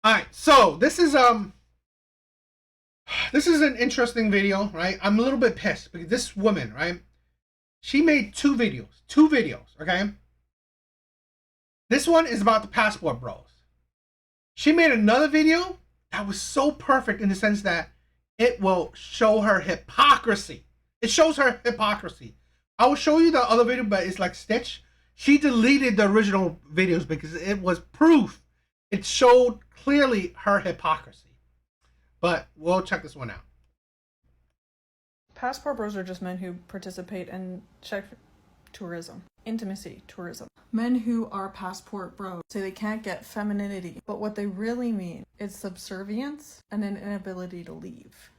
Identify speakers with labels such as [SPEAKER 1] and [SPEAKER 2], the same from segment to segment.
[SPEAKER 1] All right, so this is an interesting video, right? I'm a little bit pissed because this woman, right? She made two videos, okay? This one is about the passport bros. She made another video that was so perfect in the sense that it will show her hypocrisy. It shows her hypocrisy. I will show you the other video, but it's like Stitch. She deleted the original videos because it was proof. It showed clearly her hypocrisy. But we'll check this one out.
[SPEAKER 2] Passport bros are just men who participate in check tourism, intimacy tourism. Men who are passport bros say they can't get femininity, but what they really mean is subservience and an inability to leave.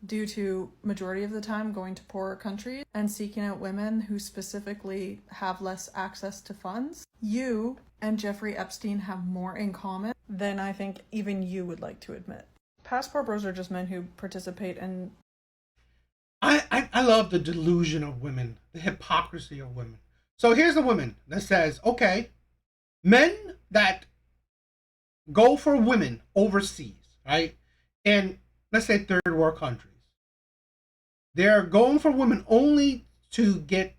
[SPEAKER 2] Due to majority of the time going to poorer countries and seeking out women who specifically have less access to funds, you and Jeffrey Epstein have more in common than I think even you would like to admit. Passport bros are just men who participate in
[SPEAKER 1] I love the delusion of women, the hypocrisy of women. So here's a woman that says, okay, men that go for women overseas, right? In, let's say, third world countries, they're going for women only to get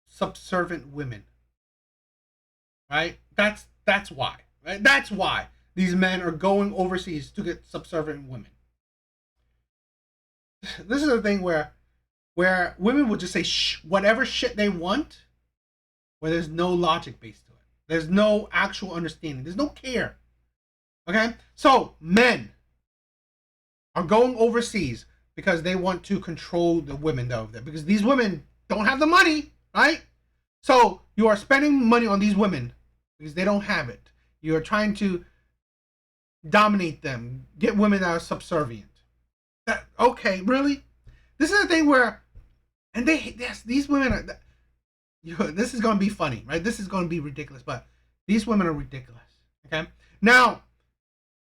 [SPEAKER 1] subservient women, right? That's why, right? That's why these men are going overseas to get subservient women. This is a thing where women will just say whatever shit they want, where there's no logic based to it. There's no actual understanding. There's no care. Okay? So men are going overseas because they want to control the women over there. Because these women don't have the money, right? So you are spending money on these women because they don't have it. You are trying to dominate them, get women that are subservient. Okay, really? This is a thing where, and these women are. This is going to be funny, right? This is going to be ridiculous, but these women are ridiculous. Okay. Now,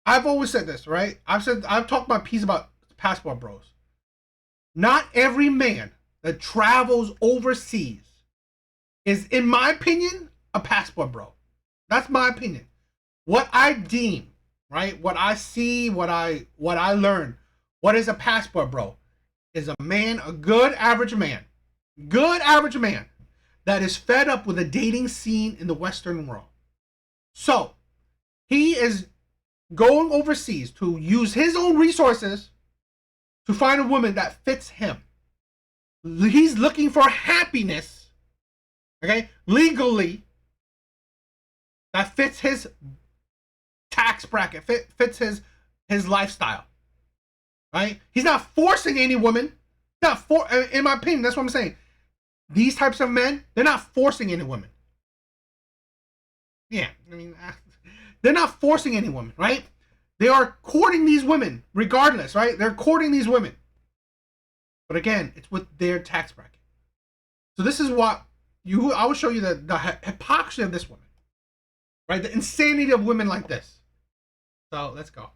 [SPEAKER 1] I've always said this, right? I've talked my piece about passport bros. Not every man that travels overseas is, in my opinion, a passport bro. That's my opinion. What I deem, right? What I see, what I learn. What is a passport bro? Is a man, a good average man that is fed up with the dating scene in the Western world. So he is going overseas to use his own resources to find a woman that fits him. He's looking for happiness, okay, legally, that fits his tax bracket, fits his lifestyle. Right? He's not forcing any woman. In my opinion, that's what I'm saying. These types of men, they're not forcing any woman. Yeah, I mean, they're not forcing any woman, right? They are courting these women, regardless, right? They're courting these women. But again, it's with their tax bracket. So this is what I will show you the hypocrisy of this woman, right? The insanity of women like this. So let's go.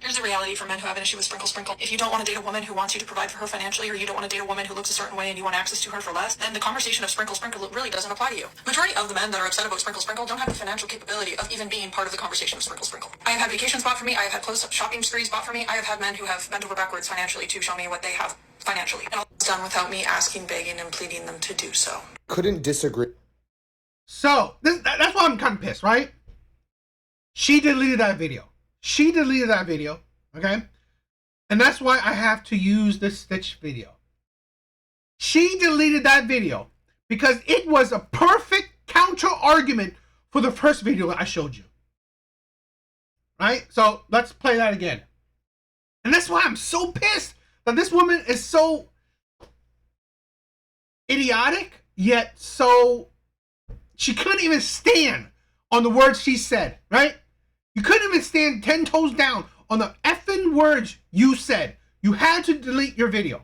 [SPEAKER 3] Here's the reality for men who have an issue with sprinkle sprinkle. If you don't want to date a woman who wants you to provide for her financially, or you don't want to date a woman who looks a certain way and you want access to her for less, then the conversation of sprinkle sprinkle really doesn't apply to you. Majority of the men that are upset about sprinkle sprinkle don't have the financial capability of even being part of the conversation of sprinkle sprinkle. I have had vacations bought for me. I have had clothes shopping sprees bought for me. I have had men who have bent over backwards financially to show me what they have financially. And all it's done without me asking, begging, and pleading them to do so.
[SPEAKER 4] Couldn't disagree.
[SPEAKER 1] So that's why I'm kind of pissed, right? She deleted that video. Okay? And that's why I have to use this Stitch video. She deleted that video because it was a perfect counter argument for the first video that I showed you. Right? So let's play that again. And that's why I'm so pissed that this woman is so idiotic, yet so she couldn't even stand on the words she said, right? You couldn't even stand 10 toes down on the effing words you said. You had to delete your video.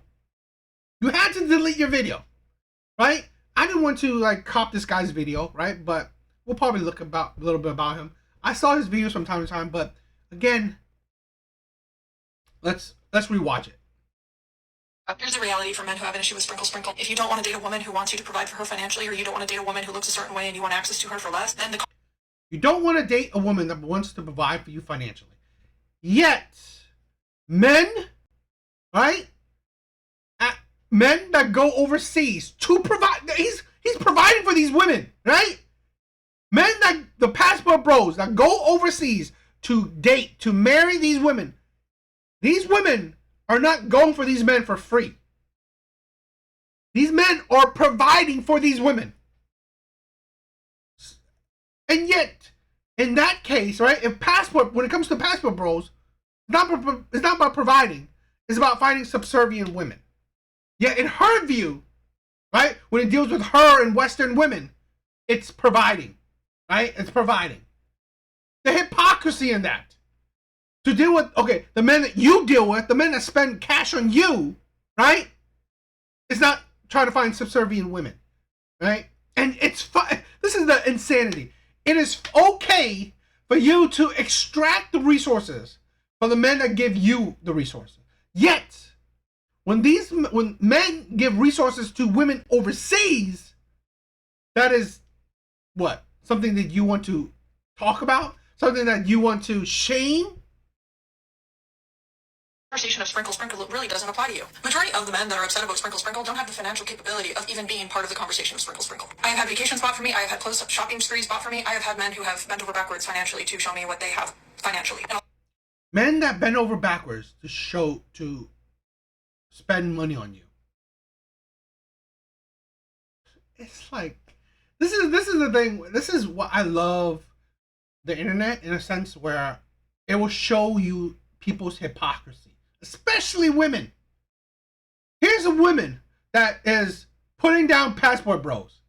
[SPEAKER 1] Right? I didn't want to like cop this guy's video, right? But we'll probably look about a little bit about him. I saw his videos from time to time, but again, let's rewatch it.
[SPEAKER 3] Here's the reality for men who have an issue with sprinkle sprinkle. If you don't want to date a woman who wants you to provide for her financially, or you don't want to date a woman who looks a certain way and you want access to her for less, then the
[SPEAKER 1] You don't want to date a woman that wants to provide for you financially. Yet, men, right? Men that go overseas to provide, he's providing for these women, right? Men that, the passport bros that go overseas to date, to marry these women are not going for these men for free. These men are providing for these women. And yet, in that case, right, when it comes to passport bros, it's not about providing. It's about finding subservient women. Yet, in her view, right, when it deals with her and Western women, it's providing, right? It's providing. The hypocrisy in that. To deal with, okay, the men that you deal with, the men that spend cash on you, right, is not trying to find subservient women, right? And this is the insanity. It is okay for you to extract the resources from the men that give you the resources. Yet, when men give resources to women overseas, that is what? Something that you want to talk about? Something that you want to shame?
[SPEAKER 3] Conversation of sprinkle sprinkle really doesn't apply to you. Majority of the men that are upset about sprinkle sprinkle don't have the financial capability of even being part of the conversation of sprinkle sprinkle. I have had vacations bought for me. I have had close shopping sprees bought for me. I have had men who have bent over backwards financially to show me what they have financially.
[SPEAKER 1] Men that bend over backwards to spend money on you. It's like this is the thing. This is what I love the internet, in a sense where it will show you people's hypocrisy, especially women. Here's a woman that is putting down passport bros,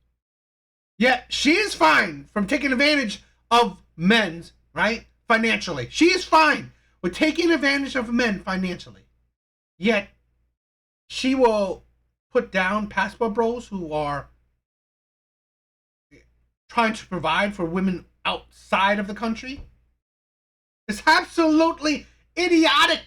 [SPEAKER 1] yet she is fine from taking advantage of men's, right, financially. She is fine with taking advantage of men financially, yet she will put down passport bros who are trying to provide for women outside of the country. It's absolutely idiotic.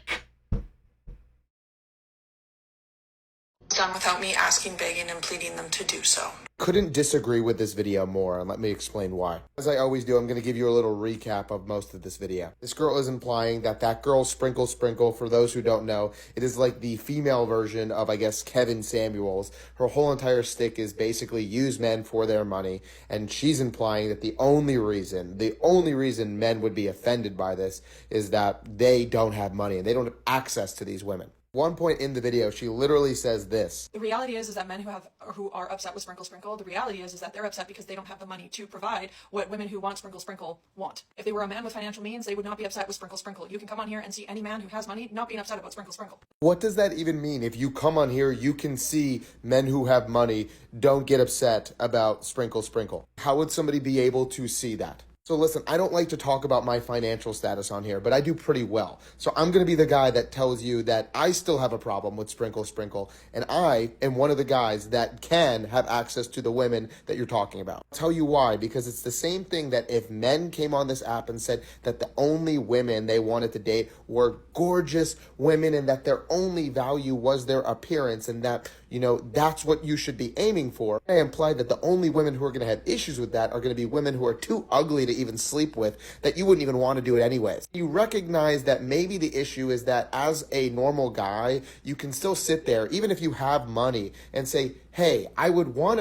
[SPEAKER 3] Done without me asking, begging, and pleading them to do so.
[SPEAKER 4] Couldn't disagree with this video more, and let me explain why. As I always do, I'm going to give you a little recap of most of this video. This girl is implying that girl Sprinkle Sprinkle, for those who don't know, it is like the female version of, I guess, Kevin Samuels. Her whole entire stick is basically use men for their money, and she's implying that the only reason men would be offended by this is that they don't have money and they don't have access to these women. One point in the video, she literally says this.
[SPEAKER 3] The reality is that men who are upset with sprinkle sprinkle, the reality is that they're upset because they don't have the money to provide what women who want sprinkle sprinkle want. If they were a man with financial means, they would not be upset with sprinkle sprinkle. You can come on here and see any man who has money not being upset about sprinkle sprinkle.
[SPEAKER 4] What does that even mean? If you come on here, you can see men who have money don't get upset about sprinkle sprinkle. How would somebody be able to see that? So listen, I don't like to talk about my financial status on here, but I do pretty well. So I'm going to be the guy that tells you that I still have a problem with Sprinkle Sprinkle, and I am one of the guys that can have access to the women that you're talking about. I'll tell you why, because it's the same thing that if men came on this app and said that the only women they wanted to date were gorgeous women and that their only value was their appearance and that, you know, that's what you should be aiming for. I implied that the only women who are going to have issues with that are going to be women who are too ugly to even sleep with, that you wouldn't even want to do it anyways. You recognize that maybe the issue is that as a normal guy, you can still sit there, even if you have money, and say, hey, I would want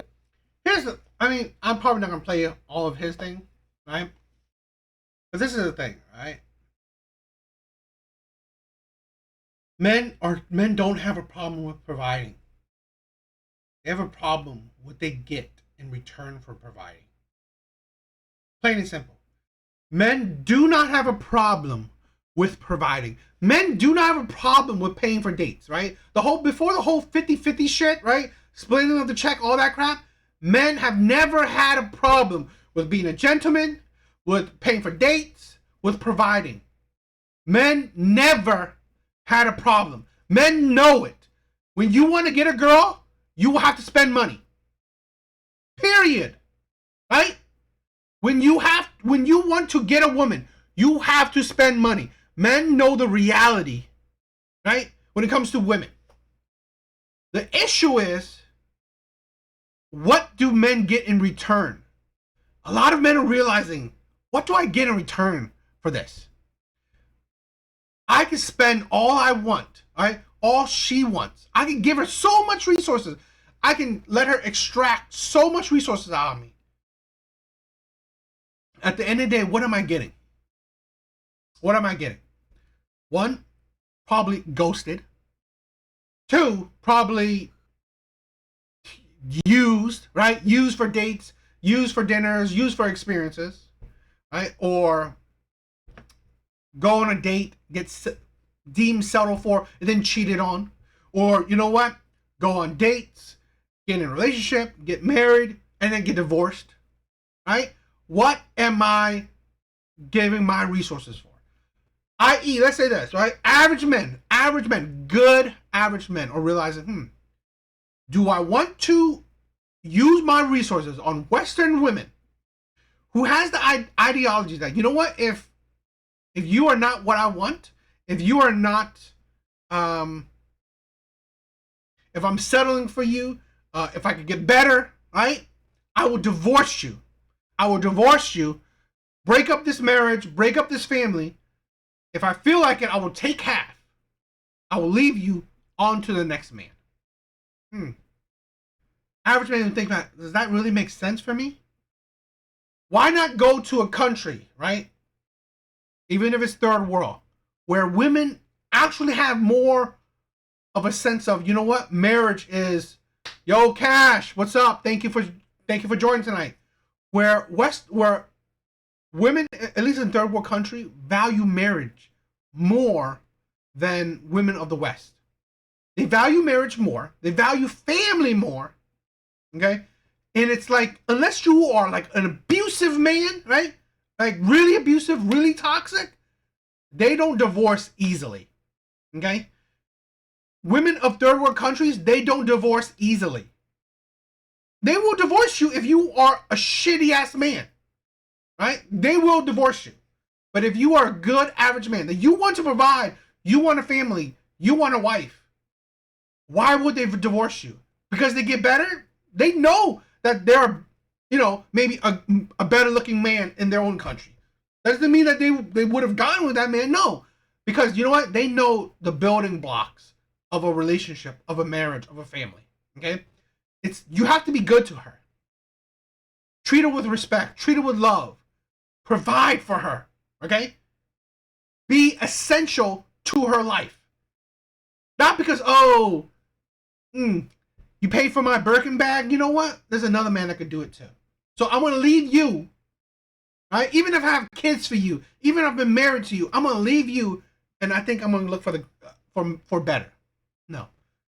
[SPEAKER 4] to.
[SPEAKER 1] I'm probably not going to play all of his thing, right? But this is the thing, right? Men don't have a problem with providing. They have a problem with what they get in return for providing. Plain and simple. Men do not have a problem with providing. Men do not have a problem with paying for dates, right? Before the whole 50-50 shit, right? Splitting of the check, all that crap. Men have never had a problem with being a gentleman, with paying for dates, with providing. Men never had a problem. Men know it. When you want to get a girl, you will have to spend money. Period. Right? When you want to get a woman, you have to spend money. Men know the reality, right? When it comes to women. The issue is, what do men get in return? A lot of men are realizing What do I get in return for this? I can spend all I want, right? All she wants. I can give her so much resources. I can let her extract so much resources out of me. At the end of the day, what am I getting? What am I getting? One, probably ghosted. Two, probably used, right? Used for dates, used for dinners, used for experiences, right? Or go on a date, get deemed settled for, and then cheated on. Or, you know what? Go on dates, get in a relationship, get married, and then get divorced, right? What am I giving my resources for? I.e., let's say this, right? Average men, good average men are realizing, do I want to use my resources on Western women who has the ideology that, you know what, if you are not what I want, if you are not, if I'm settling for you, if I could get better, right? I will divorce you. I will divorce you, break up this marriage, break up this family. If I feel like it, I will take half. I will leave you on to the next man. Average man would think, does that really make sense for me? Why not go to a country, right? Even if it's third world, where women actually have more of a sense of, you know what, marriage is, yo, Cash, what's up? Thank you for joining tonight. Where women, at least in third world country, value marriage more than women of the West. They value marriage more. They value family more. Okay? And it's like, unless you are like an abusive man, right? Like really abusive, really toxic, they don't divorce easily. Okay? Women of third world countries, they don't divorce easily. They will divorce you if you are a shitty ass man. Right? They will divorce you. But if you are a good average man, that you want to provide, you want a family, you want a wife, why would they divorce you? Because they get better? They know that they're, maybe a better looking man in their own country. Doesn't mean that they would have gone with that man. No. Because you know what? They know the building blocks of a relationship, of a marriage, of a family. Okay? You have to be good to her. Treat her with respect. Treat her with love. Provide for her. Okay? Be essential to her life. Not because, you paid for my Birkin bag. You know what? There's another man that could do it too. So I'm going to leave you. Right? Even if I have kids for you, even if I've been married to you, I'm going to leave you, and I think I'm going to look for better. No.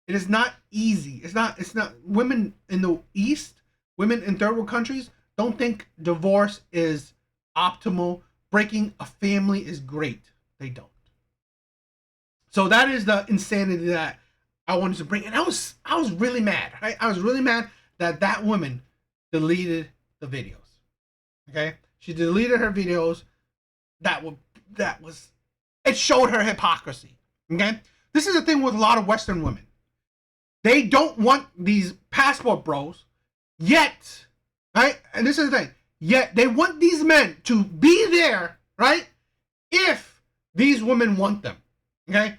[SPEAKER 1] It is not easy. It's not women in the East, women in third world countries don't think divorce is optimal. Breaking a family is great. They don't. So that is the insanity that I wanted to bring. And I was really mad. Right? I was really mad that woman deleted the videos. Okay? She deleted her videos. It showed her hypocrisy. Okay? This is the thing with a lot of Western women. They don't want these passport bros, yet, right? And this is the thing. Yet they want these men to be there, right? If these women want them, okay?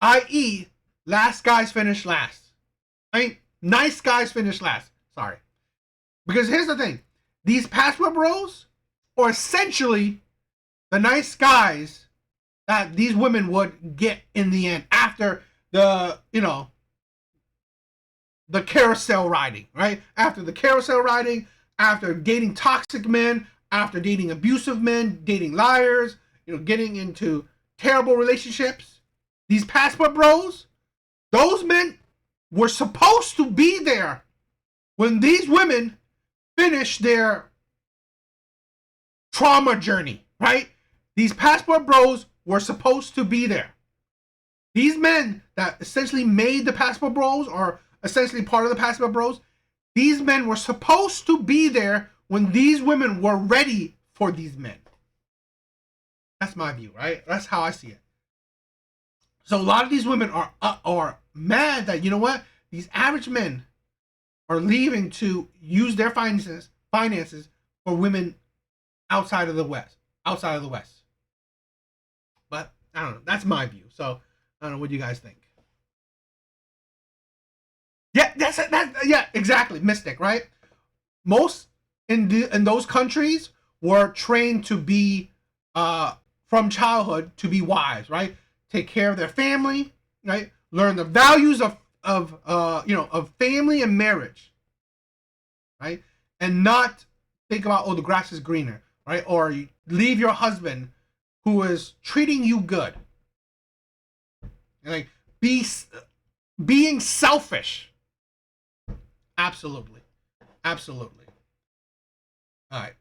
[SPEAKER 1] I.e., last guys finish last. Nice guys finish last. Sorry. Because here's the thing. These passport bros are essentially the nice guys that these women would get in the end after the carousel riding, right? After the carousel riding, after dating toxic men, after dating abusive men, dating liars, getting into terrible relationships. These passport bros, those men were supposed to be there when these women finish their trauma journey, right? These passport bros were supposed to be there. These men that essentially made the passport bros, or essentially part of the passport bros, these men were supposed to be there when these women were ready for these men. That's my view, right? That's how I see it. So a lot of these women are mad that, you know what, these average men are leaving to use their finances for women outside of the West. Outside of the West. But I don't know. That's my view. So I don't know what you guys think. Yeah, that's it. Yeah, exactly. Mystic, right? Most in those countries were trained to be from childhood to be wives, right? Take care of their family, right? Learn the values of family and marriage, right? And not think about, oh, the grass is greener, right? Or you leave your husband who is treating you good. And like being selfish. Absolutely. Absolutely. All right.